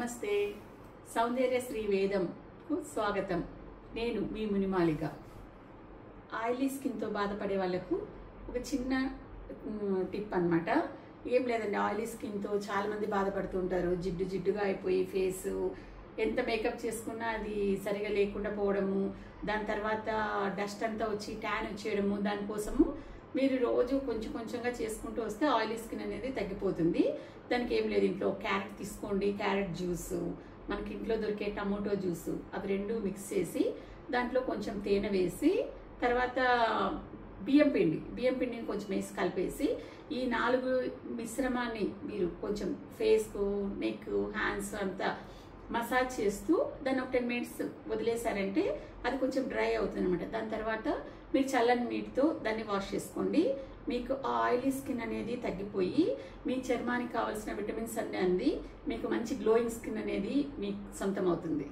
నమస్తే సౌందర్య శ్రీ వేదంకు స్వాగతం. నేను మీ మునిమాలిక. ఆయిలీ స్కిన్తో బాధపడే వాళ్ళకు ఒక చిన్న టిప్ అన్నమాట. ఏం లేదండి, ఆయిలీ స్కిన్తో చాలా మంది బాధపడుతూ ఉంటారు. జిడ్డు జిడ్డుగా అయిపోయి ఫేసు ఎంత మేకప్ చేసుకున్నా అది సరిగా లేకుండా పోవడము, దాని తర్వాత డస్ట్ అంతా వచ్చి ట్యాన్ వచ్చేయడము. దానికోసము మీరు రోజు కొంచెం కొంచెంగా చేసుకుంటూ వస్తే ఆయిలీ స్కిన్ అనేది తగ్గిపోతుంది. దానికి ఏం లేదు, ఇంట్లో క్యారెట్ తీసుకోండి, క్యారెట్ జ్యూసు, మనకి ఇంట్లో దొరికే టమోటో జ్యూసు, అవి రెండు మిక్స్ చేసి దాంట్లో కొంచెం తేనె వేసి తర్వాత బియ్యం పిండిని కొంచెం వేసి కలిపేసి ఈ 4 మిశ్రమాన్ని మీరు కొంచెం ఫేస్కు, నెక్, హ్యాండ్స్ అంతా మసాజ్ చేస్తూ దాన్ని ఒక 10 మినిట్స్ వదిలేశారంటే అది కొంచెం డ్రై అవుతుంది అనమాట. దాని తర్వాత మీరు చల్లని నీటితో దాన్ని వాష్ చేసుకోండి. మీకు ఆ ఆయిలీ స్కిన్ అనేది తగ్గిపోయి మీ చర్మానికి కావాల్సిన విటమిన్స్ అన్నీ అంది మీకు మంచి గ్లోయింగ్ స్కిన్ అనేది మీకు సొంతం అవుతుంది.